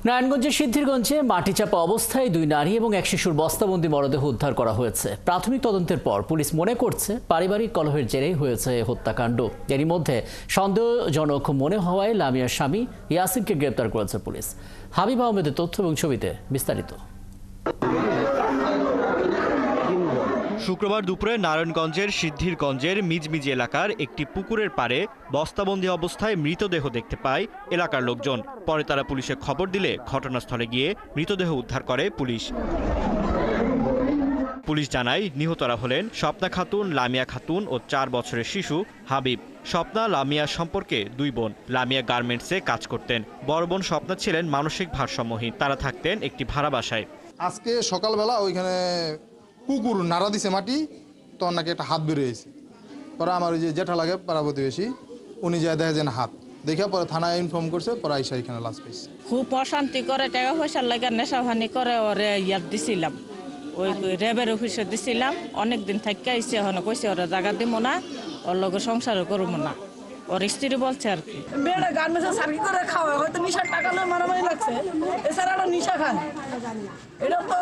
নারায়ণগঞ্জের সিদ্ধিরগঞ্জে মাটিচাপা অবস্থায় 2 নারী এবং এক শিশুর বস্তাবন্দি মরদেহ উদ্ধার করা হয়েছে। প্রাথমিক তদন্তের পর পুলিশ মনে করছে পারিবারিক কলহের জেরেই হয়েছে হত্যাকাণ্ড। এরই মধ্যে সন্দেহজনক মনে হওয়ায় লামিয়ার স্বামী ইয়াসিনকে গ্রেপ্তার করেছে পুলিশ। হাবিব আহমেদের তথ্য এবং ছবিতে বিস্তারিত। শুক্রবার দুপুরে নারায়ণগঞ্জের সিদ্ধিরগঞ্জের মিজমিজি এলাকার একটি পুকুরের পাড়ে বস্তাবন্দি অবস্থায় মৃতদেহ দেখতে পায় এলাকার লোকজন। পরে তারা পুলিশে খবর দিলে ঘটনাস্থলে গিয়ে মৃতদেহ উদ্ধার করে পুলিশ। পুলিশ জানায় নিহতরা হলেন স্বপ্না খাতুন, লামিয়া খাতুন ও 4 বছরের শিশু হাবিব। স্বপ্না লামিয়া সম্পর্কে 2 বোন। লামিয়া গার্মেন্টসে কাজ করতেন। বড় বোন স্বপ্না ছিলেন মানসিক ভারসাম্যহীন। তারা থাকতেন একটি ভাড়া বাসায়। আজকে সকালবেলা ওইখানে পুকুর নাড়া দিছে মাটি, তখন নাকি একটা হাত বেরিয়েছে। পরে আমার ওই যে জেঠা লাগে পাড়া প্রতিবেশী, উনি যায় দেখে যেন হাত দেখে পরে থানায় ইনফর্ম করছে, পরে আইসা এখানে লাশ পেয়েছে। খুব অশান্তি করে, টাকা পয়সার লাগে নেশাভানি করে ওরে ইয়ার দিছিলাম, ওই রেবের অফিসে দিছিলাম। অনেকদিন থাকি আইসে এখন কইছে ওরা জায়গা দিব না, ওর লগে সংসারও করবো না। ওর স্ত্রী বলছে আর কি বেড়া গার্মেন্টসে সার্কি করে খাওয়া, হয়তো নিশার টাকা না মারামারি লাগছে, এছাড়া একটা নিশা খান। এটা তো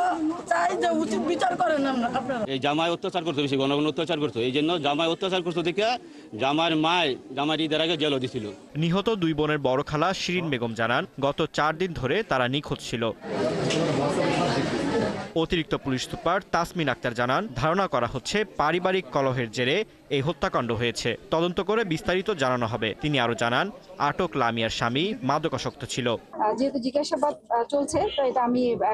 চাই যে উচিত বিচার করেন আপনারা। এই জামাই অত্যাচার করতো, বেশি গণগণ অত্যাচার করতো, এই জন্য জামাই অত্যাচার করতো দেখে জামাইয়ের মায় জামাই ঈদের আগে জেলও দিছিল। নিহত 2 বোনের বড় খালা শিরিন বেগম জানান গত 4 দিন ধরে তারা নিখোঁজ ছিল। অতিরিক্ত পুলিশ সুপার তাসমিন আক্তার জানান ধারণা করা হচ্ছে পারিবারিক কলহের জেরে এই হত্যাকাণ্ড হয়েছে। তদন্ত করে বিস্তারিত জানানো হবে। তিনি আরো জানান আটক লামিয়ার স্বামী মাদকাসক্ত ছিল। যেহেতু জিজ্ঞাসাবাদ চলছে, তো এটা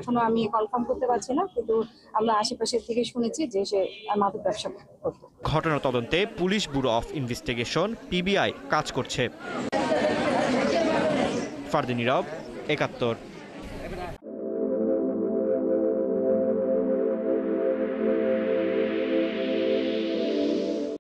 এখনো আমি কনফার্ম করতে পারছি না, কিন্তু আমরা আশেপাশের থেকে শুনেছি যে সে মাদক ব্যবসা করত। ঘটনা তদন্তে police bureau of investigation PBI কাজ করছে। ফারদিন নীরব, 71।